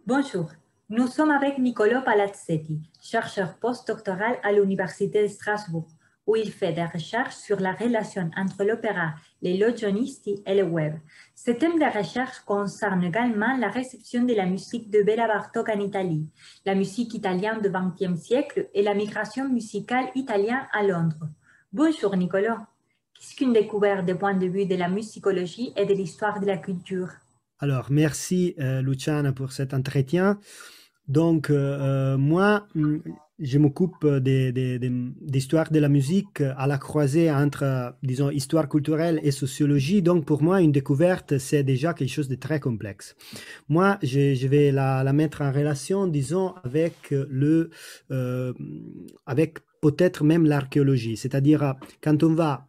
Bonjour, nous sommes avec Niccolò Palazzetti, chercheur postdoctoral à l'Université de Strasbourg, où il fait des recherches sur la relation entre l'opéra, les logionisti et le web. Ce thème de recherche concerne également la réception de la musique de Béla Bartok en Italie, la musique italienne du XXe siècle et la migration musicale italienne à Londres. Bonjour Niccolò, qu'est-ce qu'une découverte des points de vue de la musicologie et de l'histoire de la culture? Alors, merci Luciana pour cet entretien. Donc, moi, je m'occupe d'histoire de la musique à la croisée entre, disons, histoire culturelle et sociologie. Donc, pour moi, une découverte, c'est déjà quelque chose de très complexe. Moi, je vais la mettre en relation, disons, euh, avec peut-être même l'archéologie. C'est-à-dire, quand on va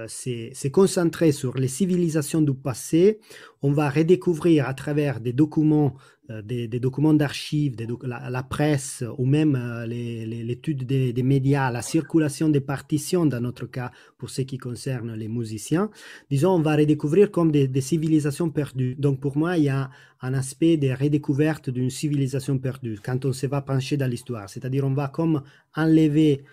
c'est concentré sur les civilisations du passé. On va redécouvrir à travers des documents, des documents d'archives, la presse ou même l'étude des médias, la circulation des partitions dans notre cas pour ce qui concerne les musiciens. Disons, on va redécouvrir comme des civilisations perdues. Donc pour moi, il y a un aspect de redécouverte d'une civilisation perdue quand on se va pencher dans l'histoire. C'est-à-dire on va comme enlever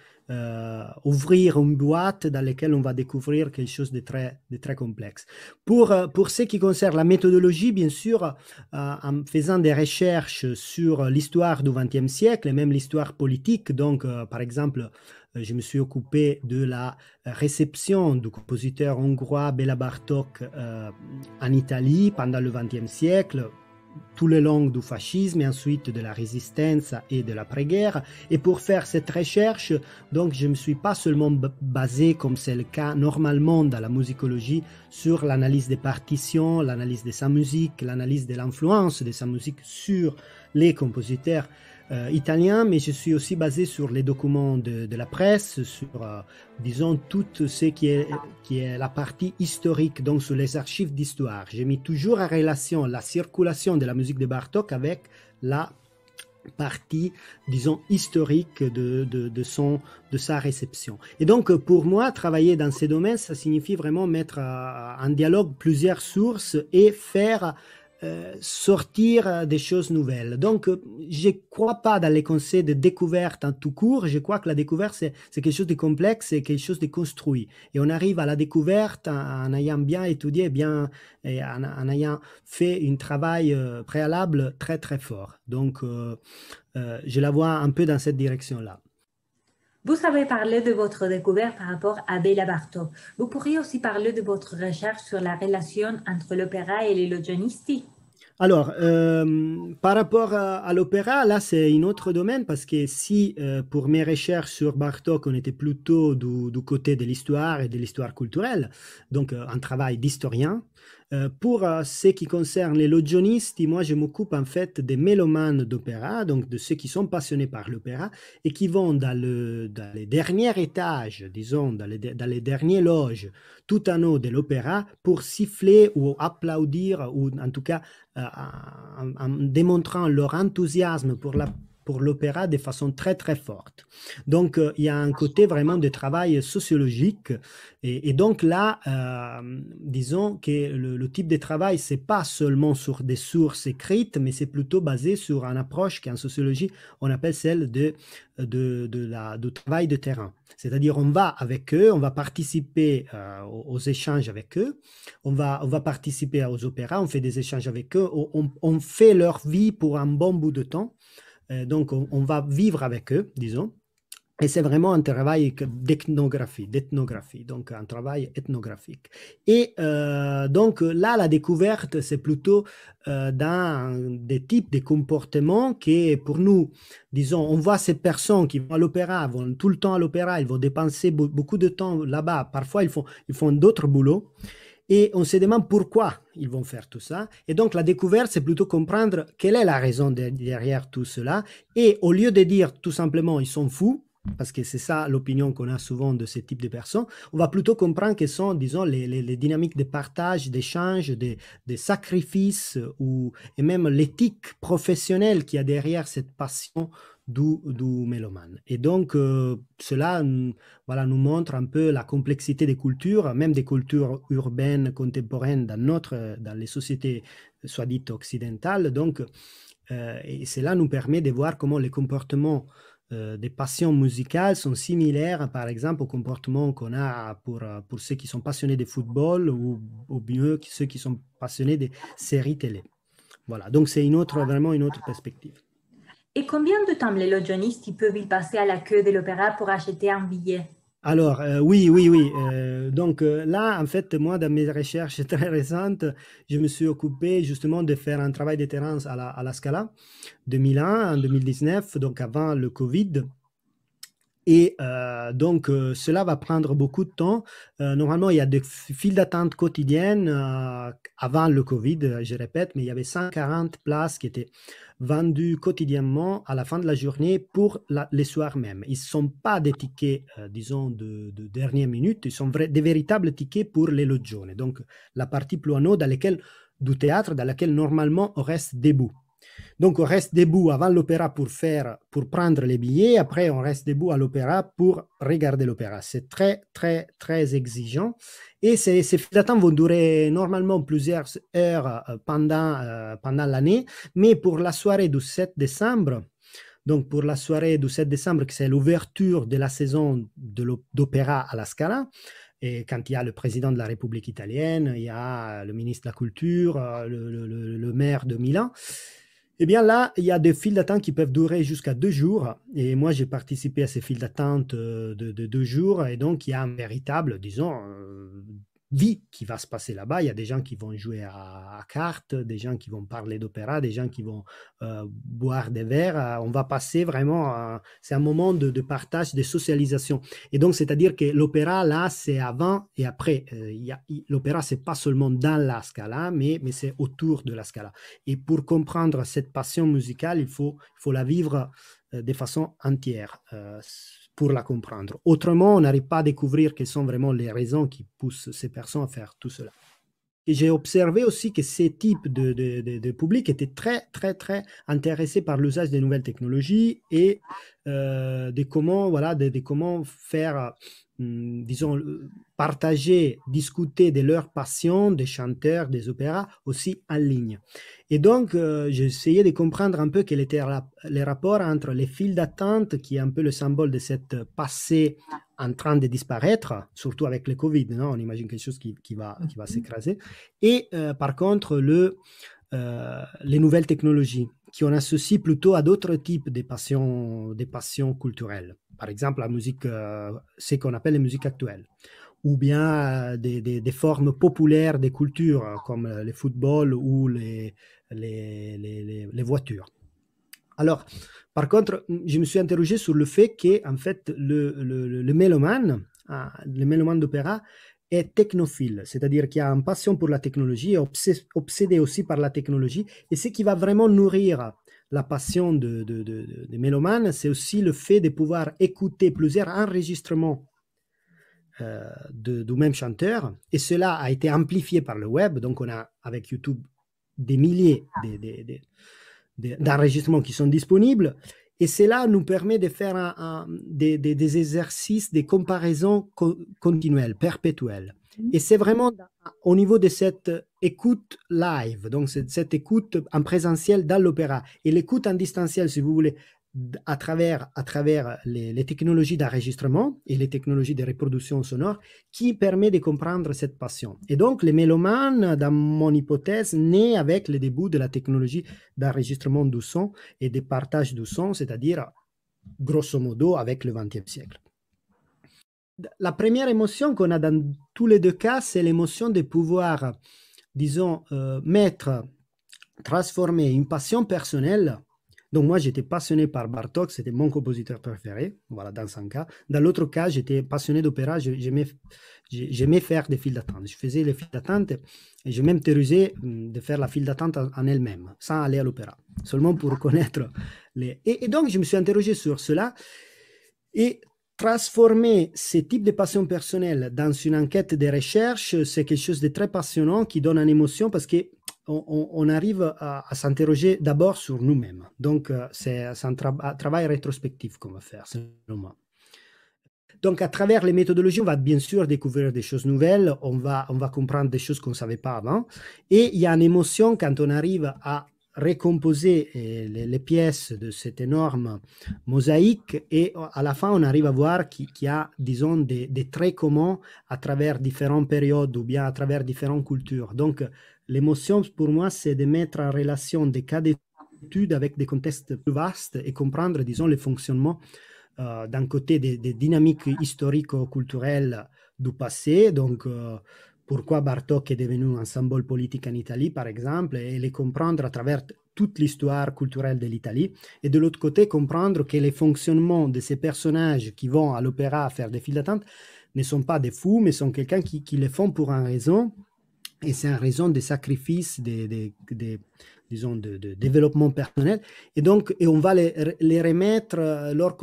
ouvrir une boîte dans laquelle on va découvrir quelque chose de très complexe. Pour ce qui concerne la méthodologie, bien sûr, en faisant des recherches sur l'histoire du XXe siècle et même l'histoire politique, donc par exemple, je me suis occupé de la réception du compositeur hongrois Béla Bartók en Italie pendant le XXe siècle, tout le long du fascisme et ensuite de la résistance et de l'après-guerre. Et pour faire cette recherche, donc je ne me suis pas seulement basé, comme c'est le cas normalement dans la musicologie, sur l'analyse des partitions, l'analyse de sa musique, l'analyse de l'influence de sa musique sur les compositeurs italien, mais je suis aussi basé sur les documents de la presse, sur, disons, tout ce qui est la partie historique, donc sur les archives d'histoire. J'ai mis toujours en relation la circulation de la musique de Bartók avec la partie, disons, historique de sa réception. Et donc, pour moi, travailler dans ces domaines, ça signifie vraiment mettre en dialogue plusieurs sources et faire sortir des choses nouvelles. Donc, je ne crois pas dans les conseils de découverte en tout court. Je crois que la découverte, c'est quelque chose de complexe, c'est quelque chose de construit. Et on arrive à la découverte en ayant bien étudié, et en ayant fait un travail préalable très, très fort. Donc, je la vois un peu dans cette direction-là. Vous avez parlé de votre découverte par rapport à Béla Bartok. Vous pourriez aussi parler de votre recherche sur la relation entre l'opéra et les logionisti. Alors, par rapport à l'opéra, là, c'est un autre domaine parce que si pour mes recherches sur Bartók, on était plutôt du côté de l'histoire et de l'histoire culturelle, donc un travail d'historien, pour ce qui concerne les logionisti, moi, je m'occupe en fait des mélomanes d'opéra, donc de ceux qui sont passionnés par l'opéra et qui vont dans les derniers étages, disons, dans les derniers loges, tout en haut de l'opéra pour siffler ou applaudir ou en tout cas en démontrant leur enthousiasme pour l'opéra de façon très très forte. Donc il y a un côté vraiment de travail sociologique et donc là, disons que le type de travail, c'est pas seulement sur des sources écrites, mais c'est plutôt basé sur une approche qu'en sociologie, on appelle celle du travail de terrain. C'est-à-dire on va avec eux, on va participer aux échanges avec eux, on va participer aux opéras, on fait des échanges avec eux, on fait leur vie pour un bon bout de temps. Donc, on va vivre avec eux, disons. Et c'est vraiment un travail d'ethnographie, donc un travail ethnographique. Et donc là, la découverte, c'est plutôt dans des types de comportements qui, pour nous, disons, on voit ces personnes qui vont à l'opéra, vont tout le temps à l'opéra, ils vont dépenser beaucoup de temps là-bas. Parfois, ils font d'autres boulots. Et on se demande pourquoi ils vont faire tout ça. Et donc la découverte, c'est plutôt comprendre quelle est la raison derrière tout cela. Et au lieu de dire tout simplement ils sont fous, parce que c'est ça l'opinion qu'on a souvent de ce type de personnes, on va plutôt comprendre quelles sont, disons, les dynamiques de partage, d'échange, de sacrifices, et même l'éthique professionnelle qu'il y a derrière cette passion du mélomane. Et donc, cela voilà, nous montre un peu la complexité des cultures, même des cultures urbaines contemporaines dans les sociétés, soit dites occidentales. Donc, et cela nous permet de voir comment les comportements des passions musicales sont similaires, par exemple, aux comportements qu'on a pour ceux qui sont passionnés de football ou mieux ceux qui sont passionnés de séries télé. Voilà, donc c'est vraiment une autre perspective. Et combien de temps les logionistes peuvent-ils passer à la queue de l'opéra pour acheter un billet? Alors, oui. Donc là, en fait, moi, dans mes recherches très récentes, je me suis occupé justement de faire un travail de terrain à la Scala 2001, en 2019, donc avant le Covid. Et donc, cela va prendre beaucoup de temps. Normalement, il y a des files d'attente quotidiennes avant le Covid, je répète, mais il y avait 140 places qui étaient vendues quotidiennement à la fin de la journée pour les soirs même. Ils ne sont pas des tickets, disons, de dernière minute, ils sont des véritables tickets pour les loggione, donc la partie piano du théâtre dans laquelle normalement on reste debout. Donc, on reste debout avant l'opéra pour prendre les billets. Après, on reste debout à l'opéra pour regarder l'opéra. C'est très, très, très exigeant. Et ces files d'attente vont durer normalement plusieurs heures pendant l'année. Mais pour la soirée du 7 décembre, donc pour la soirée du 7 décembre, c'est l'ouverture de la saison d'opéra à la Scala, et quand il y a le président de la République italienne, il y a le ministre de la Culture, le maire de Milan. Eh bien là, il y a des files d'attente qui peuvent durer jusqu'à 2 jours. Et moi, j'ai participé à ces files d'attente de 2 jours. Et donc, il y a un véritable, disons, vie qui va se passer là-bas. Il y a des gens qui vont jouer à cartes, des gens qui vont parler d'opéra, des gens qui vont boire des verres. On va passer vraiment, c'est un moment de partage, de socialisation. Et donc, c'est-à-dire que l'opéra, là, c'est avant et après. L'opéra, c'est pas seulement dans la Scala, mais c'est autour de la Scala. Et pour comprendre cette passion musicale, il faut la vivre de façon entière pour la comprendre. Autrement, on n'arrive pas à découvrir quelles sont vraiment les raisons qui poussent ces personnes à faire tout cela. Et j'ai observé aussi que ces types de publics étaient très, très, très intéressés par l'usage des nouvelles technologies et de comment faire, disons, partager, discuter de leurs passions, des chanteurs, des opéras, aussi en ligne. Et donc, j'ai essayé de comprendre un peu quel était les rapports entre les files d'attente, qui est un peu le symbole de cette passé en train de disparaître, surtout avec le Covid, non? On imagine quelque chose qui va s'écraser. Et par contre, les nouvelles technologies, qui on associe plutôt à d'autres types de passions culturelles. Par exemple, la musique, ce qu'on appelle les musiques actuelles, ou bien des formes populaires des cultures, comme le football ou les voitures. Alors, par contre, je me suis interrogé sur le fait que, en fait, le mélomane d'opéra est technophile, c'est-à-dire qu'il a une passion pour la technologie, est obsédé aussi par la technologie, et ce qui va vraiment nourrir la passion des mélomanes, c'est aussi le fait de pouvoir écouter plusieurs enregistrements du même chanteur, et cela a été amplifié par le web. Donc, on a avec YouTube des milliers d'enregistrements qui sont disponibles, et cela nous permet de faire des exercices de comparaison continuelle, perpétuelle. Et c'est vraiment au niveau de cette écoute live, donc cette écoute en présentiel dans l'opéra, et l'écoute en distanciel, si vous voulez, à travers les technologies d'enregistrement et les technologies de reproduction sonore, qui permet de comprendre cette passion. Et donc, les mélomanes, dans mon hypothèse, naît avec le début de la technologie d'enregistrement du son et de partage du son, c'est-à-dire, grosso modo, avec le XXe siècle. La première émotion qu'on a dans tous les deux cas, c'est l'émotion de pouvoir, disons, transformer une passion personnelle. Donc moi, j'étais passionné par Bartók, c'était mon compositeur préféré, voilà, dans un cas. Dans l'autre cas, j'étais passionné d'opéra, j'aimais faire des files d'attente. Je faisais les files d'attente et je m'intéressais de faire la file d'attente en elle-même, sans aller à l'opéra, seulement pour connaître les... Et donc, je me suis interrogé sur cela, et transformer ces types de passion personnelle dans une enquête de recherche, c'est quelque chose de très passionnant qui donne une émotion, parce que on arrive à s'interroger d'abord sur nous-mêmes. Donc, c'est un travail rétrospectif qu'on va faire, selon moi. Donc, à travers les méthodologies, on va bien sûr découvrir des choses nouvelles, on va comprendre des choses qu'on ne savait pas avant. Et il y a une émotion quand on arrive à recomposer les pièces de cette énorme mosaïque et à la fin, on arrive à voir qu'il y a, disons, des traits communs à travers différentes périodes ou bien à travers différentes cultures. Donc, l'émotion, pour moi, c'est de mettre en relation des cas d'études avec des contextes plus vastes et comprendre, disons, le fonctionnement d'un côté des dynamiques historico-culturelles du passé, donc pourquoi Bartók est devenu un symbole politique en Italie, par exemple, et les comprendre à travers toute l'histoire culturelle de l'Italie, et de l'autre côté, comprendre que les fonctionnements de ces personnages qui vont à l'opéra faire des files d'attente ne sont pas des fous, mais sont quelqu'un qui les font pour une raison, et c'est une raison des sacrifices, disons, de développement personnel. Et donc, on va les remettre, leur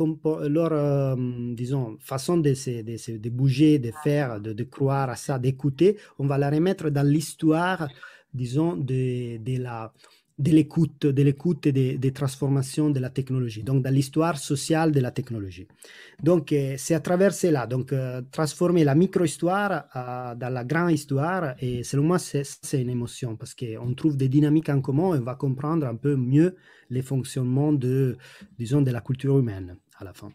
disons, façon de bouger, de faire, de croire à ça, d'écouter, on va la remettre dans l'histoire, disons, de l'écoute et des transformations de la technologie, donc dans l'histoire sociale de la technologie. Donc, c'est à travers cela, donc transformer la micro-histoire dans la grande histoire, et selon moi, c'est une émotion, parce qu'on trouve des dynamiques en commun et on va comprendre un peu mieux les fonctionnements disons, de la culture humaine à la fin.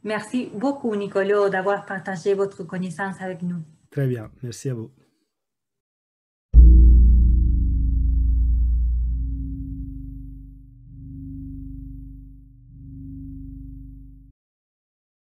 Merci beaucoup, Nicolas, d'avoir partagé votre connaissance avec nous. Très bien, merci à vous.